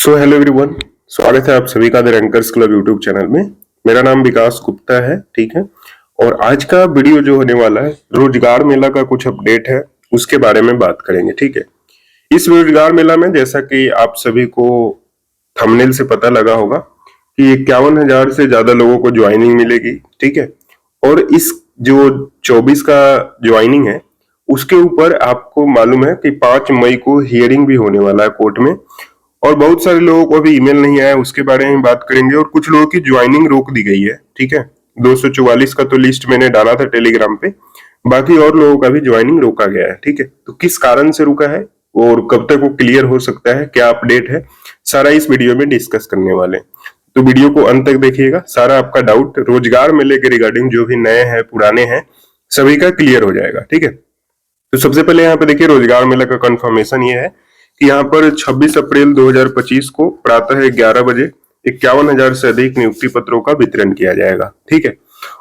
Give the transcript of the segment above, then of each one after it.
So hello everyone, स्वागत है आप सभी का the rankers club YouTube channel में। मेरा नाम विकास गुप्ता है, ठीक है। और आज का वीडियो जो होने वाला है, रोजगार मेला का कुछ अपडेट है, उसके बारे में बात करेंगे, ठीक है। इस रोजगार मेला में जैसा कि आप सभी को थंबनेल से पता लगा होगा कि 51,000 से ज्यादा लोगों को ज्वाइनिंग मिलेगी, ठीक है। और इस जो 24 का ज्वाइनिंग है उसके ऊपर आपको मालूम है कि 5 मई को हियरिंग भी होने वाला है कोर्ट में। और बहुत सारे लोगों को अभी ईमेल नहीं आया, उसके बारे में बात करेंगे। और कुछ लोगों की ज्वाइनिंग रोक दी गई है, ठीक है। 244 का तो लिस्ट मैंने डाला था टेलीग्राम पे, बाकी और लोगों का भी ज्वाइनिंग रोका गया है, ठीक है। तो किस कारण से रुका है और कब तक वो क्लियर हो सकता है, क्या अपडेट है, सारा इस वीडियो में डिस्कस करने वाले हैं। तो वीडियो को अंत तक देखिएगा, सारा आपका डाउट रोजगार मेले के रिगार्डिंग जो भी नए हैं पुराने हैं सभी का क्लियर हो जाएगा, ठीक है। तो सबसे पहले यहाँ पे देखिए रोजगार मेला का कंफर्मेशन ये है कि यहाँ पर 26 अप्रैल 2025 को प्रातः 11 बजे 51,000 से अधिक नियुक्ति पत्रों का वितरण किया जाएगा, ठीक है।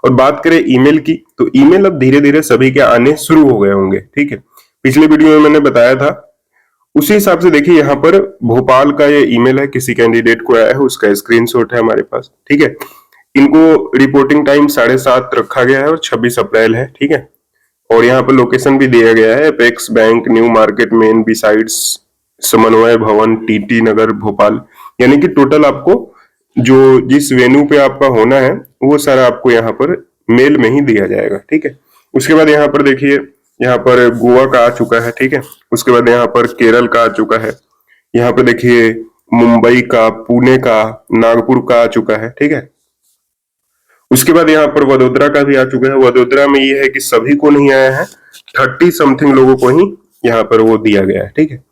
और बात करें ईमेल की, तो ईमेल अब धीरे धीरे सभी के आने शुरू हो गए होंगे, ठीक है। पिछले वीडियो में मैंने बताया था, उसी हिसाब से देखिए यहाँ पर भोपाल का ये ईमेल है, किसी कैंडिडेट को आया है, उसका स्क्रीनशॉट है हमारे पास, ठीक है। इनको रिपोर्टिंग टाइम 7:30 रखा गया है और 26 अप्रैल है, ठीक है। और यहाँ पर लोकेशन भी दिया गया है, apex bank, new market main, besides समन्वय भवन, टीटी नगर, भोपाल। यानी कि टोटल आपको जो जिस वेन्यू पे आपका होना है वो सारा आपको यहाँ पर मेल में ही दिया जाएगा, ठीक है। उसके बाद यहाँ पर देखिए, यहाँ पर गोवा का आ चुका है, ठीक है। उसके बाद यहाँ पर केरल का आ चुका है, यहाँ पर देखिए मुंबई का, पुणे का, नागपुर का आ चुका है, ठीक है। उसके बाद यहाँ पर वडोदरा का भी आ चुका है। वडोदरा में ये है कि सभी को नहीं आया है, 30 समथिंग लोगों को ही यहाँ पर वो दिया गया है, ठीक है।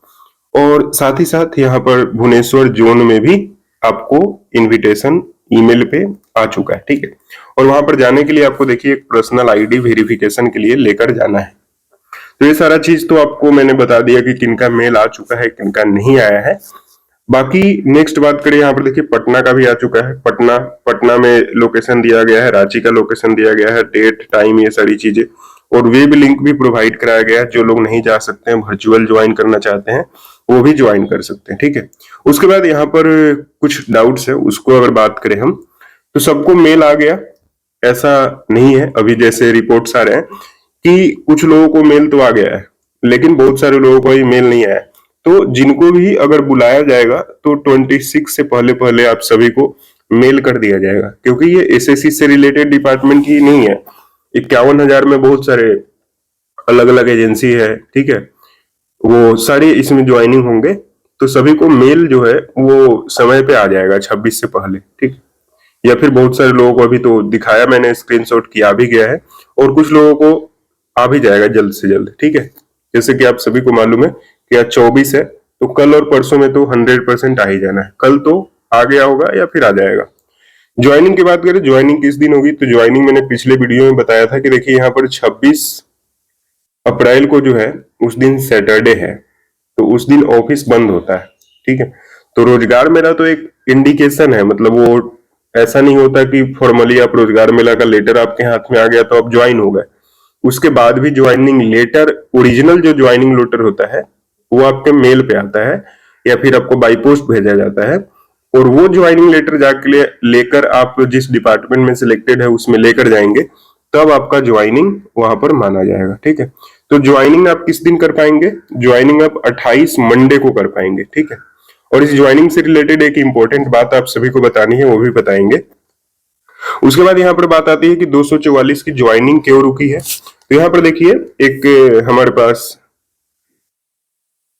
और साथ ही साथ यहाँ पर भुवनेश्वर जोन में भी आपको इनविटेशन ईमेल पे आ चुका है, ठीक है। और वहां पर जाने के लिए आपको देखिए एक पर्सनल आईडी वेरिफिकेशन के लिए लेकर जाना है। तो ये सारा चीज तो आपको मैंने बता दिया कि किनका मेल आ चुका है, किनका नहीं आया है। बाकी नेक्स्ट बात करें, यहाँ पर देखिए पटना का भी आ चुका है। पटना में लोकेशन दिया गया है, रांची का लोकेशन दिया गया है, डेट टाइम ये सारी चीजें। और वेब लिंक भी प्रोवाइड कराया गया है, जो लोग नहीं जा सकते हैं, वर्चुअल ज्वाइन करना चाहते हैं, वो भी ज्वाइन कर सकते हैं, ठीक है। उसके बाद यहाँ पर कुछ डाउट्स है, उसको अगर बात करें हम, तो सबको मेल आ गया ऐसा नहीं है। अभी जैसे रिपोर्ट्स आ रहे हैं कि कुछ लोगों को मेल तो आ गया है, लेकिन बहुत सारे लोगों को ही मेल नहीं आया। तो जिनको भी अगर बुलाया जाएगा तो 26 से पहले पहले आप सभी को मेल कर दिया जाएगा, क्योंकि ये एसएससी से रिलेटेड डिपार्टमेंट ही नहीं है। 51,000 में बहुत सारे अलग अलग एजेंसी है, ठीक है, वो सारे इसमें ज्वाइनिंग होंगे। तो सभी को मेल जो है वो समय पे आ जाएगा 26 से पहले, ठीक। या फिर बहुत सारे लोगों को अभी तो दिखाया मैंने, स्क्रीनशॉट किया भी गया है, और कुछ लोगों को आ भी जाएगा जल्द से जल्द, ठीक है। जैसे कि आप सभी को मालूम है कि आज 24 है, तो कल और परसों में तो 100% आ ही जाना है। कल तो आ गया होगा या फिर आ जाएगा। ज्वाइनिंग की बात करें, ज्वाइनिंग किस दिन होगी, तो ज्वाइनिंग मैंने पिछले वीडियो में बताया था कि देखिए यहाँ पर 26 अप्रैल को जो है उस दिन सैटरडे है, तो उस दिन ऑफिस बंद होता है, ठीक है। तो रोजगार मेला तो एक इंडिकेशन है, मतलब वो ऐसा नहीं होता कि फॉर्मली आप रोजगार मेला का लेटर आपके हाथ में आ गया तो आप ज्वाइन हो गए। उसके बाद भी ज्वाइनिंग लेटर, ओरिजिनल जो ज्वाइनिंग लेटर होता है वो आपके मेल पे आता है या फिर आपको बाई पोस्ट भेजा जाता है। और वो ज्वाइनिंग लेटर जाके लेकर आप जिस डिपार्टमेंट में सिलेक्टेड है उसमें लेकर जाएंगे, तब आपका ज्वाइनिंग वहां पर माना जाएगा, ठीक है। तो ज्वाइनिंग आप किस दिन कर पाएंगे, ज्वाइनिंग आप 28 मंडे को कर पाएंगे, ठीक है। और इस ज्वाइनिंग से रिलेटेड एक इंपॉर्टेंट बात आप सभी को बतानी है, वो भी बताएंगे। उसके बाद यहाँ पर बात आती है कि 244 की ज्वाइनिंग क्यों रुकी है। तो यहाँ पर देखिए एक हमारे पास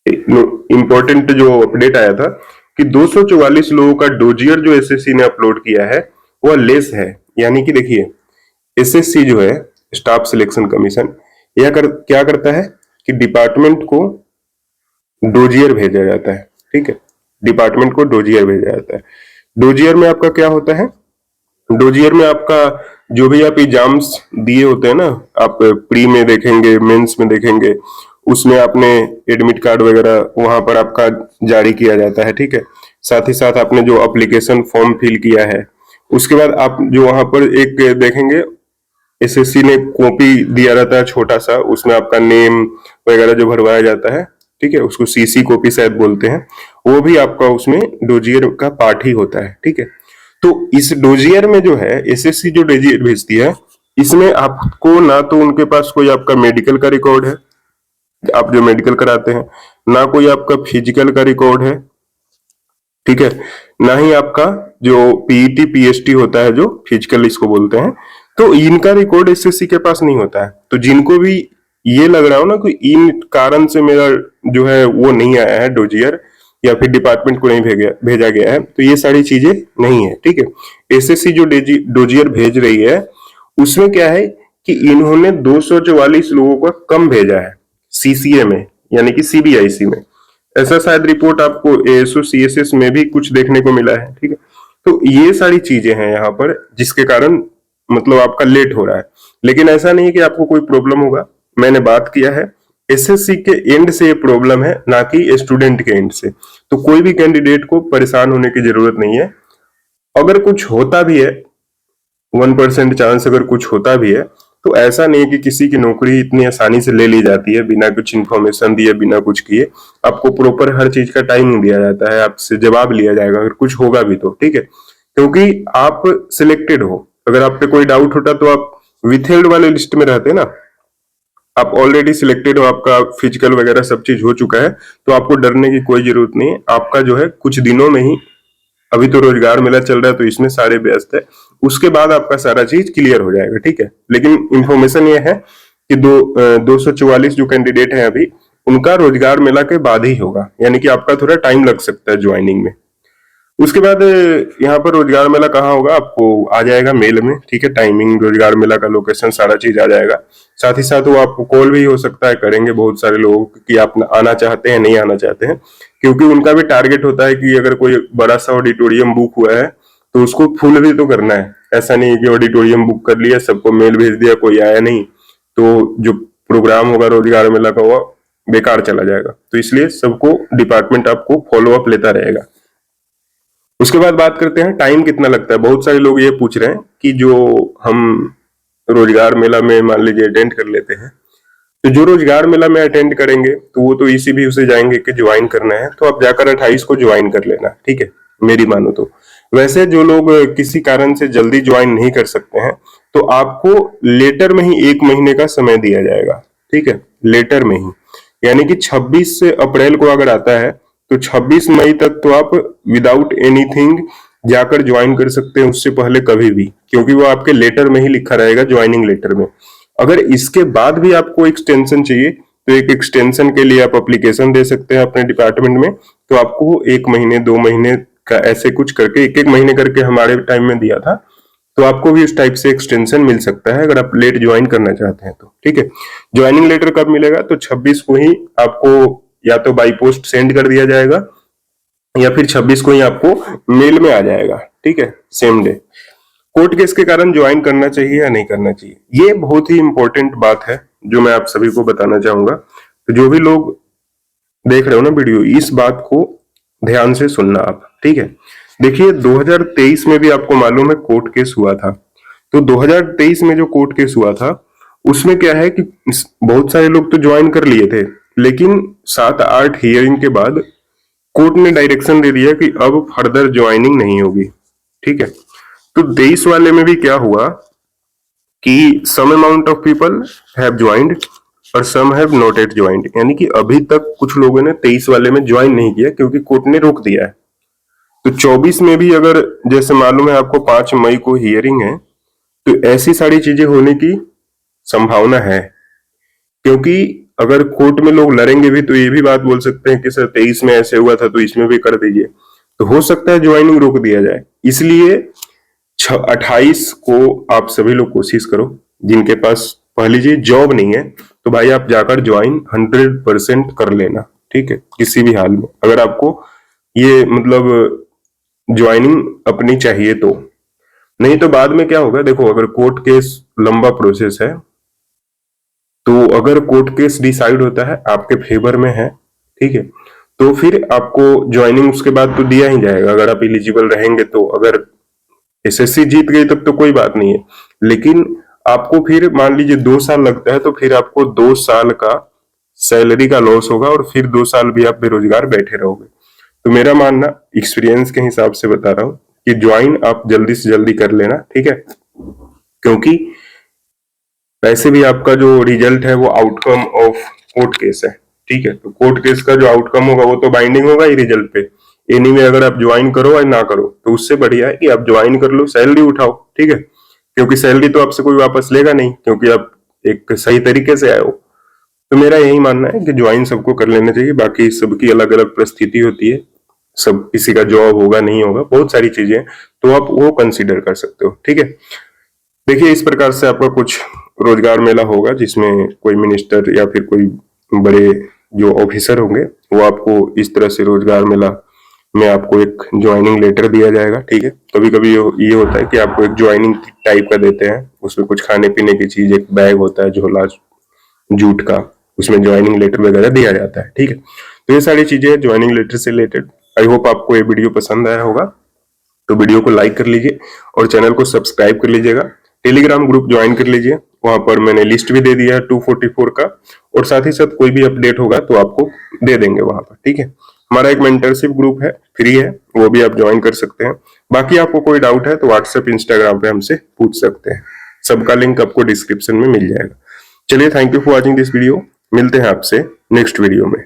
इंपॉर्टेंट जो अपडेट आया था कि 244 लोगों का डोजियर जो एसएससी ने अपलोड किया है वह लेस है। यानी कि देखिए एसएससी जो है, स्टाफ सिलेक्शन कमीशन, यह क्या करता है कि डिपार्टमेंट को डोजियर भेजा जाता है, ठीक है। डिपार्टमेंट को डोजियर भेजा जाता है। डोजियर में आपका क्या होता है, डोजियर में आपका जो भी आप एग्जाम्स दिए होते हैं ना, आप प्री में देखेंगे, मेंस में देखेंगे, उसमें आपने एडमिट कार्ड वगैरह वहां पर आपका जारी किया जाता है, ठीक है। साथ ही साथ आपने जो एप्लीकेशन फॉर्म फिल किया है, उसके बाद आप जो वहां पर एक देखेंगे, एसएससी ने कॉपी दिया रहता है छोटा सा, उसमें आपका नेम वगैरह जो भरवाया जाता है, ठीक है, उसको सीसी कॉपी शायद बोलते हैं, वो भी आपका उसमें डोजियर का पार्ट ही होता है, ठीक है। तो इस डोजियर में जो है एसएससी जो डोजियर भेजती है, इसमें आपको ना तो उनके पास कोई आपका मेडिकल का रिकॉर्ड है, आप जो मेडिकल कराते हैं, ना कोई आपका फिजिकल का रिकॉर्ड है, ठीक है, ना ही आपका जो पीईटी पीएसटी होता है जो फिजिकल इसको बोलते हैं, तो इनका रिकॉर्ड एसएससी के पास नहीं होता है। तो जिनको भी ये लग रहा हो ना कि इन कारण से मेरा जो है वो नहीं आया है डोजियर, या फिर डिपार्टमेंट को नहीं भेजा गया है, तो ये सारी चीजें नहीं है, ठीक है। एसएससी जो डोजियर भेज रही है उसमें क्या है कि इन्होंने 244 लोगों का कम भेजा है सीसीए में, यानी कि सीबीआईसी में। ऐसा शायद रिपोर्ट आपको एएसओ सीएसएस में भी कुछ देखने को मिला है, ठीक है। तो ये सारी चीजें हैं यहाँ पर जिसके कारण मतलब आपका लेट हो रहा है, लेकिन ऐसा नहीं है कि आपको कोई प्रॉब्लम होगा। मैंने बात किया है, एसएससी के एंड से ये प्रॉब्लम है, ना कि स्टूडेंट के एंड से। तो कोई भी कैंडिडेट को परेशान होने की जरूरत नहीं है। अगर कुछ होता भी है, 1% चांस अगर कुछ होता भी है, तो ऐसा नहीं है कि किसी की नौकरी इतनी आसानी से ले ली जाती है बिना कुछ इन्फॉर्मेशन दिए, बिना कुछ किए। आपको प्रॉपर हर चीज का टाइमिंग दिया जाता है, आपसे जवाब लिया जाएगा अगर कुछ होगा भी तो, ठीक है। क्योंकि आप सिलेक्टेड हो, अगर आप पे कोई डाउट होता तो आप विथहेल्ड वाले लिस्ट में रहते ना, आप ऑलरेडी सिलेक्टेड हो, आपका फिजिकल वगैरह सब चीज हो चुका है, तो आपको डरने की कोई जरूरत नहीं है। आपका जो है कुछ दिनों में ही, अभी तो रोजगार मेला चल रहा है तो इसमें सारे व्यस्त है, उसके बाद आपका सारा चीज क्लियर हो जाएगा, ठीक है। लेकिन इंफॉर्मेशन ये है कि 244 जो कैंडिडेट हैं अभी, उनका रोजगार मेला के बाद ही होगा, यानी कि आपका थोड़ा टाइम लग सकता है ज्वाइनिंग में। उसके बाद यहाँ पर रोजगार मेला कहाँ होगा आपको आ जाएगा मेल में, ठीक है। टाइमिंग, रोजगार मेला का लोकेशन, सारा चीज आ जाएगा। साथ ही साथ वो आपको कॉल भी हो सकता है, करेंगे बहुत सारे लोगों कि आप आना चाहते हैं, नहीं आना चाहते हैं, क्योंकि उनका भी टारगेट होता है कि अगर कोई बड़ा सा ऑडिटोरियम बुक हुआ है तो उसको फुल भी तो करना है। ऐसा नहीं है कि ऑडिटोरियम बुक कर लिया, सबको मेल भेज दिया, कोई आया नहीं, तो जो प्रोग्राम होगा रोजगार मेला का वो बेकार चला जाएगा। तो इसलिए सबको डिपार्टमेंट आपको फॉलो अप लेता रहेगा। उसके बाद बात करते हैं टाइम कितना लगता है। बहुत सारे लोग ये पूछ रहे हैं कि जो हम रोजगार मेला में मान लीजिए अटेंड कर लेते हैं, तो जो रोजगार मेला में अटेंड करेंगे तो वो तो इसी भी उसे जाएंगे कि ज्वाइन करना है, तो आप जाकर 28 को ज्वाइन कर लेना, ठीक है, मेरी मानो तो। वैसे जो लोग किसी कारण से जल्दी ज्वाइन नहीं कर सकते हैं, तो आपको लेटर में ही 1 महीने का समय दिया जाएगा, ठीक है, लेटर में ही। यानी कि 26 अप्रैल को अगर आता है तो 26 मई तक तो आप विदाउट एनीथिंग जाकर ज्वाइन कर सकते हैं, उससे पहले कभी भी, क्योंकि वो आपके लेटर में ही लिखा रहेगा, ज्वाइनिंग लेटर में। अगर इसके बाद भी आपको एक्सटेंशन चाहिए तो एक एक्सटेंशन के लिए आप एप्लीकेशन दे सकते हैं अपने डिपार्टमेंट में, तो आपको 1 महीने 2 महीने का ऐसे कुछ करके, 1-1 महीने करके हमारे टाइम में दिया था, तो आपको भी उस टाइप से एक्सटेंशन मिल सकता है अगर आप लेट ज्वाइन करना चाहते हैं तो, ठीक है। ज्वाइनिंग लेटर कब मिलेगा? तो 26 को ही आपको या तो बाई पोस्ट सेंड कर दिया जाएगा या फिर 26 को ही आपको मेल में आ जाएगा, ठीक है, सेम डे। कोर्ट केस के कारण ज्वाइन करना चाहिए या नहीं करना चाहिए, ये बहुत ही इंपॉर्टेंट बात है जो मैं आप सभी को बताना चाहूंगा। तो जो भी लोग देख रहे हो ना वीडियो, इस बात को ध्यान से सुनना आप, ठीक है। देखिए 2023 में भी आपको मालूम है कोर्ट केस हुआ था, तो 2023 में जो कोर्ट केस हुआ था उसमें क्या है कि बहुत सारे लोग तो ज्वाइन कर लिए थे, लेकिन 7-8 हियरिंग के बाद कोर्ट ने डायरेक्शन दे दिया कि अब फर्दर ज्वाइनिंग नहीं होगी, ठीक है। तो 23 वाले में भी क्या हुआ कि some amount of people have joined और some have not yet joined, यानी कि अभी तक कुछ लोगों ने 23 वाले में ज्वाइन नहीं किया क्योंकि कोर्ट ने रोक दिया है। तो 24 में भी अगर जैसे मालूम है आपको 5 मई को हियरिंग है, तो ऐसी सारी चीजें होने की संभावना है, क्योंकि अगर कोर्ट में लोग लड़ेंगे भी तो ये भी बात बोल सकते हैं कि सर 23 में ऐसे हुआ था तो इसमें भी कर दीजिए, तो हो सकता है ज्वाइनिंग रोक दिया जाए। इसलिए 28 को आप सभी लोग कोशिश करो, जिनके पास पढ़ लीजिए जॉब नहीं है तो भाई आप जाकर ज्वाइन 100% कर लेना, ठीक है, किसी भी हाल में, अगर आपको ये मतलब ज्वाइनिंग अपनी चाहिए तो। नहीं तो बाद में क्या होगा, देखो अगर कोर्ट केस लंबा प्रोसेस है, तो अगर कोर्ट केस डिसाइड होता है आपके फेवर में है, ठीक है, तो फिर आपको ज्वाइनिंग उसके बाद तो दिया ही जाएगा अगर आप एलिजिबल रहेंगे तो। अगर एसएससी जीत गई तब तो कोई बात नहीं है, लेकिन आपको फिर मान लीजिए 2 साल लगता है तो फिर आपको 2 साल का सैलरी का लॉस होगा और फिर 2 साल भी आप बेरोजगार बैठे रहोगे। तो मेरा मानना, एक्सपीरियंस के हिसाब से बता रहा हूं कि ज्वाइन आप जल्दी से जल्दी कर लेना, ठीक है, क्योंकि वैसे भी आपका जो रिजल्ट है वो आउटकम ऑफ कोर्ट केस है, ठीक है। तो कोर्ट केस का जो आउटकम होगा वो तो बाइंडिंग होगा ही रिजल्ट पे। एनीवे अगर आप ज्वाइन करो या ना करो तो उससे बढ़िया है कि आप ज्वाइन कर लो, सैलरी उठाओ, ठीक है, क्योंकि सैलरी तो आपसे कोई वापस लेगा नहीं, क्योंकि आप एक सही तरीके से आए हो। तो मेरा यही मानना है कि ज्वाइन सबको कर लेना चाहिए। बाकी सबकी अलग अलग परिस्थिति होती है, सब किसी का जॉब होगा नहीं होगा, बहुत सारी चीजें, तो आप वो कंसीडर कर सकते हो, ठीक है। देखिए इस प्रकार से आपका कुछ रोजगार मेला होगा जिसमें कोई मिनिस्टर या फिर कोई बड़े जो ऑफिसर होंगे वो आपको इस तरह से रोजगार मेला में आपको एक ज्वाइनिंग लेटर दिया जाएगा, ठीक है। कभी कभी ये होता है कि आपको एक ज्वाइनिंग टाइप का देते हैं, उसमें कुछ खाने पीने की चीज, एक बैग होता है झोला जूट का, उसमें ज्वाइनिंग लेटर वगैरह दिया जाता है, ठीक है। तो ये सारी चीजें ज्वाइनिंग लेटर से रिलेटेड। आई होप आपको ये वीडियो पसंद आया होगा, तो वीडियो को लाइक कर लीजिए और चैनल को सब्सक्राइब कर लीजिएगा। टेलीग्राम ग्रुप ज्वाइन कर लीजिए, वहां पर मैंने लिस्ट भी दे दिया है 244 का, और साथ ही साथ कोई भी अपडेट होगा तो आपको दे देंगे वहां पर, ठीक है। हमारा एक मेंटरशिप ग्रुप है, फ्री है, वो भी आप ज्वाइन कर सकते हैं। बाकी आपको कोई डाउट है तो व्हाट्सएप इंस्टाग्राम पे हमसे पूछ सकते हैं, सबका लिंक आपको डिस्क्रिप्शन में मिल जाएगा। चलिए, thank you for watching this video, मिलते हैं आपसे नेक्स्ट वीडियो में।